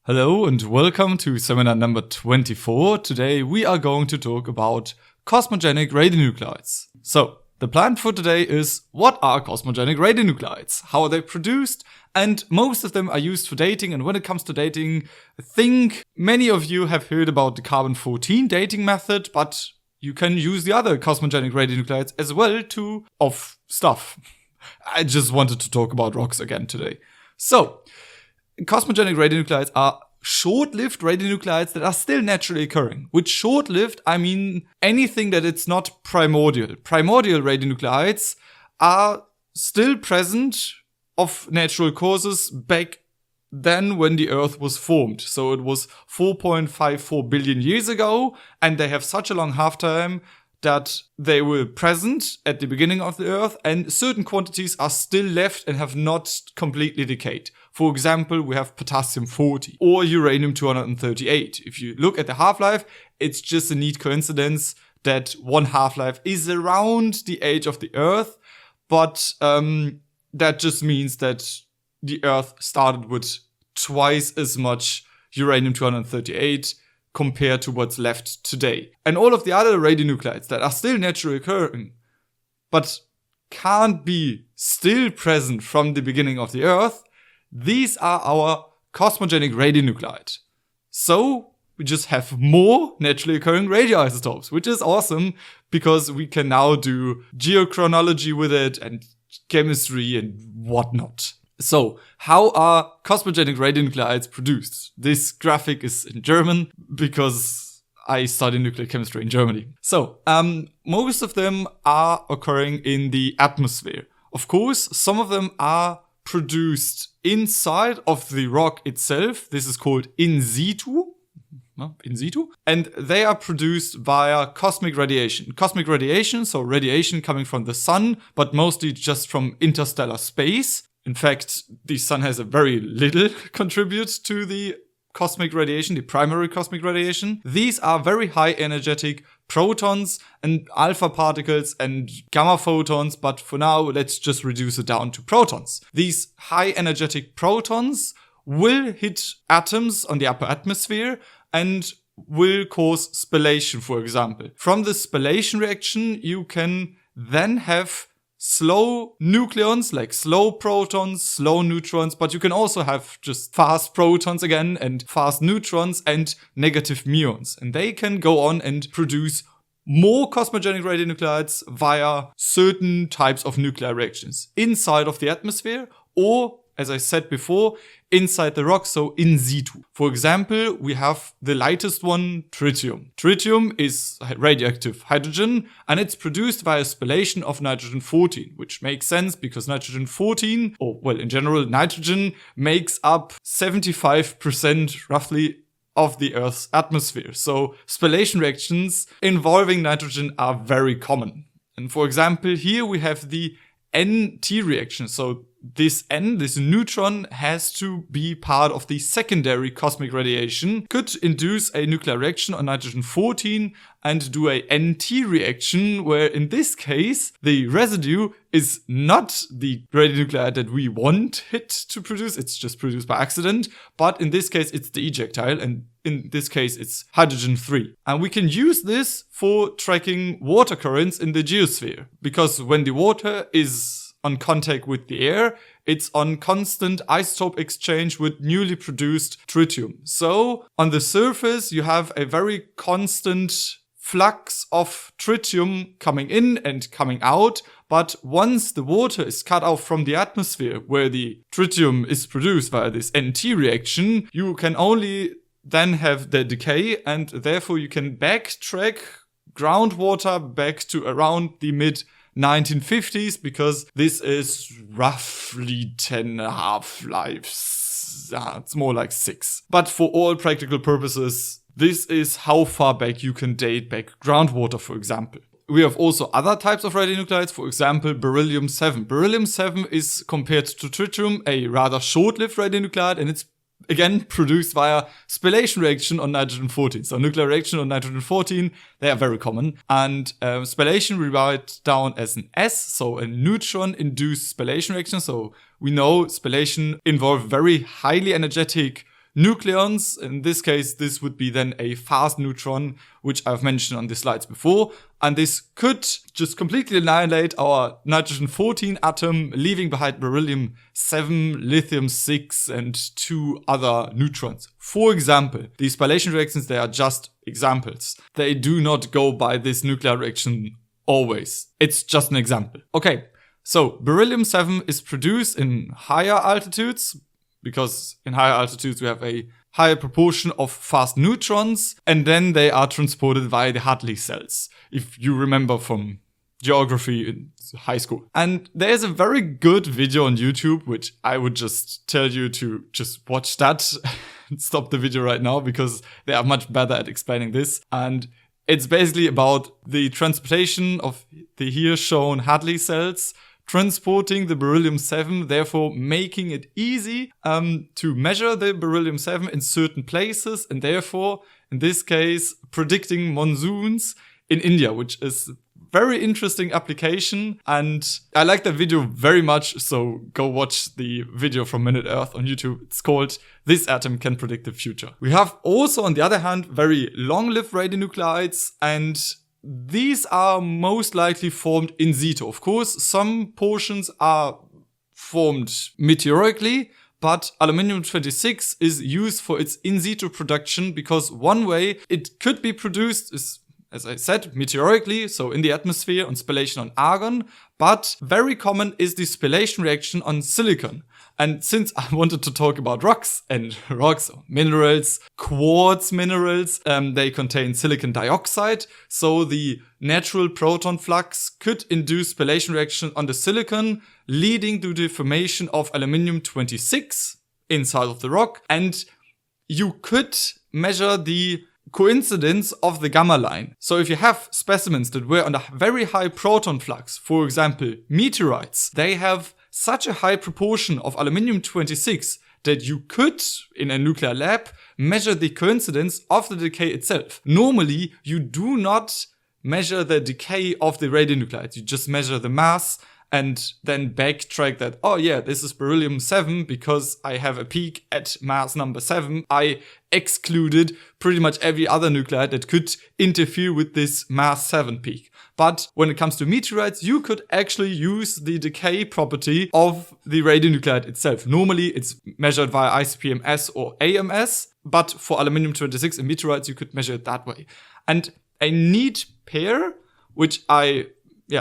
Hello and welcome to seminar number 24. Today we are going to talk about cosmogenic radionuclides. So, the plan for today is what are cosmogenic radionuclides? How are they produced? And most of them are used for dating, and when it comes to dating, I think many of you have heard about the carbon-14 dating method, but you can use the other cosmogenic radionuclides as well of stuff. I just wanted to talk about rocks again today. So, cosmogenic radionuclides are short-lived radionuclides that are still naturally occurring. With short-lived, I mean anything that it's not primordial. Primordial radionuclides are still present of natural causes back then when the Earth was formed. So it was 4.54 billion years ago, and they have such a long half-time that they were present at the beginning of the Earth, and certain quantities are still left and have not completely decayed. For example, we have potassium-40 or uranium-238. If you look at the half-life, it's just a neat coincidence that one half-life is around the age of the Earth, but that just means that the Earth started with twice as much uranium-238 compared to what's left today. And all of the other radionuclides that are still naturally occurring, but can't be still present from the beginning of the Earth, these are our cosmogenic radionuclide. So we just have more naturally occurring radioisotopes, which is awesome because we can now do geochronology with it and chemistry and whatnot. So, how are cosmogenic radionuclides produced? This graphic is in German because I study nuclear chemistry in Germany. So, most of them are occurring in the atmosphere. Of course, some of them are produced inside of the rock itself. This is called in situ. And they are produced via cosmic radiation. Cosmic radiation, so radiation coming from the sun, but mostly just from interstellar space. In fact, the sun has a very little contribute to the cosmic radiation, the primary cosmic radiation. These are very high energetic protons and alpha particles and gamma photons, but for now, let's just reduce it down to protons. These high energetic protons will hit atoms on the upper atmosphere and will cause spallation, for example. From the spallation reaction, you can then have slow nucleons, like slow protons, slow neutrons, but you can also have just fast protons again, and fast neutrons, and negative muons. And they can go on and produce more cosmogenic radionuclides via certain types of nuclear reactions inside of the atmosphere, or, as I said before, inside the rock, so in situ. For example, we have the lightest one, tritium. Tritium is radioactive hydrogen, and it's produced via spallation of nitrogen-14, which makes sense because nitrogen-14, or well, in general, nitrogen makes up 75% roughly of the Earth's atmosphere. So spallation reactions involving nitrogen are very common. And for example, here we have the NT reaction. So this neutron has to be part of the secondary cosmic radiation, could induce a nuclear reaction on nitrogen-14 and do a NT reaction, where in this case, the residue is not the radionuclide that we want it to produce, it's just produced by accident, but in this case, it's the ejectile, and in this case, it's hydrogen-3. And we can use this for tracking water currents in the geosphere, because when the water is on contact with the air, it's on constant isotope exchange with newly produced tritium. So on the surface, you have a very constant flux of tritium coming in and coming out. But once the water is cut off from the atmosphere, where the tritium is produced via this NT reaction, you can only then have the decay, and therefore you can backtrack groundwater back to around the mid-1950s, because this is roughly 10 half-lives. It's more like 6. But for all practical purposes, this is how far back you can date back groundwater, for example. We have also other types of radionuclides, for example, beryllium-7. Beryllium-7 is, compared to tritium, a rather short-lived radionuclide, and it's again produced via spallation reaction on nitrogen-14. So nuclear reaction on nitrogen-14, they are very common. And spallation we write down as an S, so a neutron-induced spallation reaction. So we know spallation involves very highly energetic nucleons. In this case, this would be then a fast neutron, which I've mentioned on the slides before. And this could just completely annihilate our nitrogen-14 atom, leaving behind beryllium-7, lithium-6, and 2 other neutrons. For example, these spallation reactions, they are just examples. They do not go by this nuclear reaction always. It's just an example. Okay, so beryllium-7 is produced in higher altitudes, because in higher altitudes we have a higher proportion of fast neutrons, and then they are transported via the Hadley cells, if you remember from geography in high school. And there's a very good video on YouTube, which I would just tell you to just watch that and stop the video right now, because they are much better at explaining this. And it's basically about the transportation of the here shown Hadley cells, transporting the beryllium-7, therefore making it easy to measure the beryllium-7 in certain places, and therefore, in this case, predicting monsoons in India, which is very interesting application. And I like that video very much, so go watch the video from Minute Earth on YouTube. It's called "This Atom Can Predict the Future." We have also, on the other hand, very long-lived radionuclides, and these are most likely formed in situ. Of course, some portions are formed meteorically, but aluminium-26 is used for its in situ production, because one way it could be produced is, as I said, meteorically, so in the atmosphere on spallation on argon, but very common is the spallation reaction on silicon. And since I wanted to talk about rocks, minerals, quartz minerals, they contain silicon dioxide. So the natural proton flux could induce spallation reaction on the silicon, leading to the formation of aluminium-26 inside of the rock. And you could measure the coincidence of the gamma line. So if you have specimens that were on a very high proton flux, for example, meteorites, they have such a high proportion of aluminium-26 that you could, in a nuclear lab, measure the coincidence of the decay itself. Normally, you do not measure the decay of the radionuclides. You just measure the mass and then backtrack that, oh yeah, this is beryllium-7 because I have a peak at mass number 7. I excluded pretty much every other nuclide that could interfere with this mass 7 peak. But when it comes to meteorites, you could actually use the decay property of the radionuclide itself. Normally, it's measured via ICP-MS or AMS, but for aluminium-26 and meteorites, you could measure it that way. And a neat pair, which I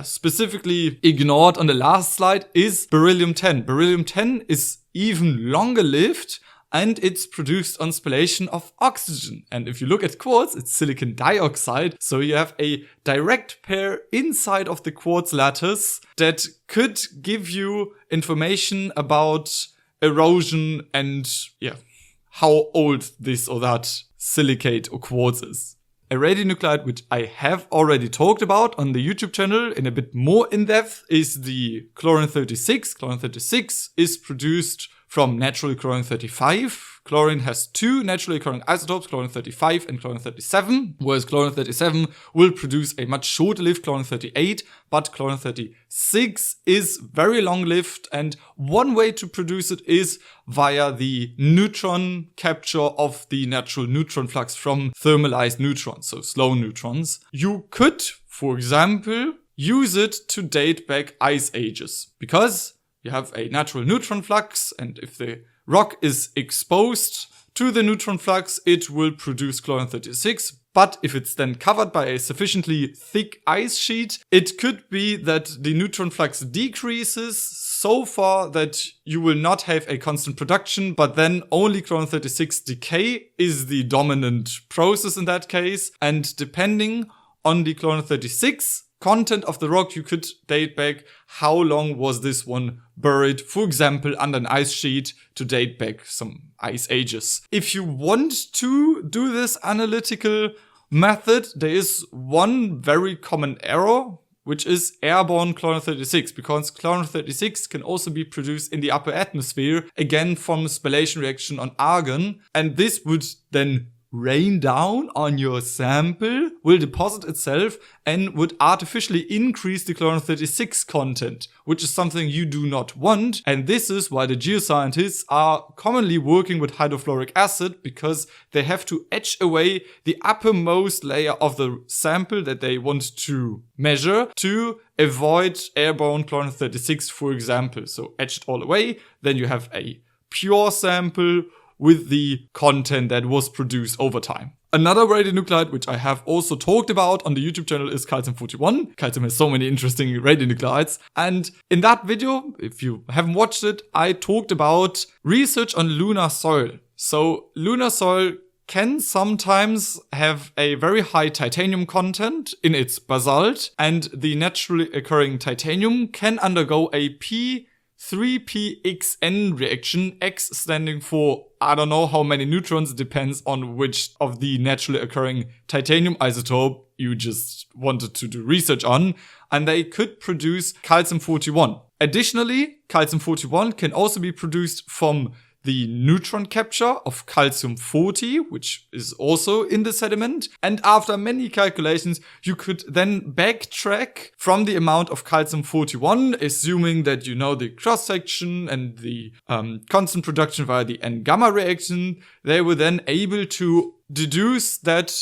specifically ignored on the last slide, is beryllium-10. Beryllium-10 is even longer lived, and it's produced on spallation of oxygen. And if you look at quartz, it's silicon dioxide. So you have a direct pair inside of the quartz lattice that could give you information about erosion and how old this or that silicate or quartz is. A radionuclide which I have already talked about on the YouTube channel in a bit more in depth is the chlorine-36. Chlorine-36 is produced from natural chlorine-35. Chlorine has 2 naturally occurring isotopes, chlorine-35 and chlorine-37, whereas chlorine-37 will produce a much shorter-lived chlorine-38, but chlorine-36 is very long-lived, and one way to produce it is via the neutron capture of the natural neutron flux from thermalized neutrons, so slow neutrons. You could, for example, use it to date back ice ages, because you have a natural neutron flux, and if the rock is exposed to the neutron flux, it will produce chlorine-36. But if it's then covered by a sufficiently thick ice sheet, it could be that the neutron flux decreases so far that you will not have a constant production, but then only chlorine-36 decay is the dominant process in that case. And depending on the chlorine-36 content of the rock, you could date back how long was this one buried, for example, under an ice sheet, to date back some ice ages. If you want to do this analytical method, there is one very common error, which is airborne chlorine-36, because chlorine-36 can also be produced in the upper atmosphere, again from spallation reaction on argon, and this would then rain down on your sample, will deposit itself, and would artificially increase the chlorine-36 content, which is something you do not want. And this is why the geoscientists are commonly working with hydrofluoric acid, because they have to etch away the uppermost layer of the sample that they want to measure to avoid airborne chlorine-36, for example. So etch it all away, then you have a pure sample with the content that was produced over time. Another radionuclide, which I have also talked about on the YouTube channel, is calcium-41. Calcium has so many interesting radionuclides. And in that video, if you haven't watched it, I talked about research on lunar soil. So lunar soil can sometimes have a very high titanium content in its basalt, and the naturally occurring titanium can undergo a P3PXN reaction, X standing for I don't know how many neutrons, depends on which of the naturally occurring titanium isotope you just wanted to do research on, and they could produce calcium-41. Additionally, calcium-41 can also be produced from the neutron capture of calcium-40, which is also in the sediment. And after many calculations, you could then backtrack from the amount of calcium-41, assuming that you know the cross-section and the constant production via the N-gamma reaction. They were then able to deduce that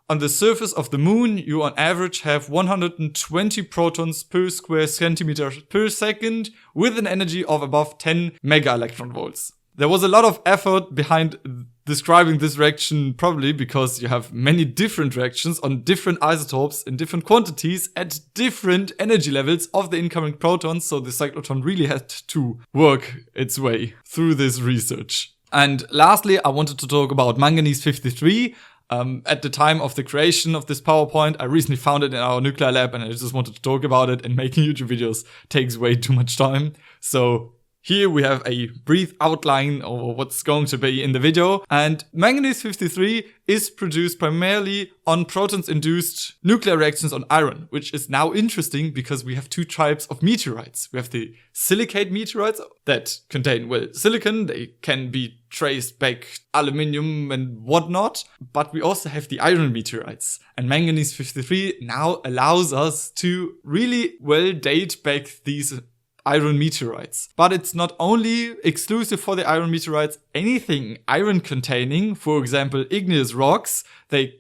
on the surface of the moon, you on average have 120 protons per square centimeter per second with an energy of above 10 mega electron volts. There was a lot of effort behind describing this reaction, probably because you have many different reactions on different isotopes in different quantities at different energy levels of the incoming protons, so the cyclotron really had to work its way through this research. And lastly, I wanted to talk about manganese-53. At the time of the creation of this PowerPoint, I recently found it in our nuclear lab, and I just wanted to talk about it, and making YouTube videos takes way too much time. So here we have a brief outline of what's going to be in the video, and manganese-53 is produced primarily on protons-induced nuclear reactions on iron, which is now interesting because we have two types of meteorites. We have the silicate meteorites that contain, well, silicon. They can be traced back aluminium and whatnot, but we also have the iron meteorites, and manganese-53 now allows us to really well date back these iron meteorites. But it's not only exclusive for the iron meteorites. Anything iron containing, for example igneous rocks,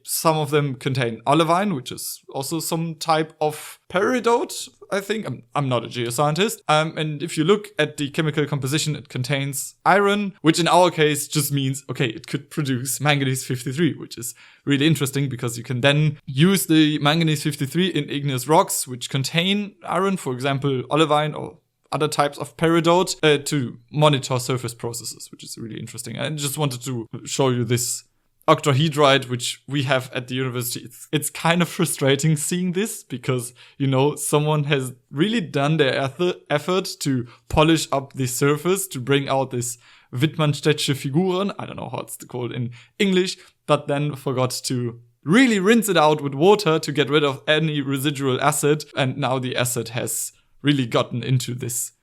some of them contain olivine, which is also some type of peridot, I think. I'm not a geoscientist. And if you look at the chemical composition, it contains iron, which in our case just means, okay, it could produce manganese-53, which is really interesting because you can then use the manganese-53 in igneous rocks, which contain iron, for example olivine or other types of peridot, to monitor surface processes, which is really interesting. I just wanted to show you this octahedrite, which we have at the university. It's kind of frustrating seeing this because, you know, someone has really done their effort to polish up the surface to bring out this Wittmannstädtische Figuren. I don't know how it's called in English, but then forgot to really rinse it out with water to get rid of any residual acid. And now the acid has really gotten into this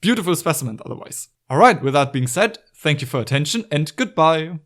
beautiful specimen otherwise. Alright, with that being said, thank you for your attention and goodbye.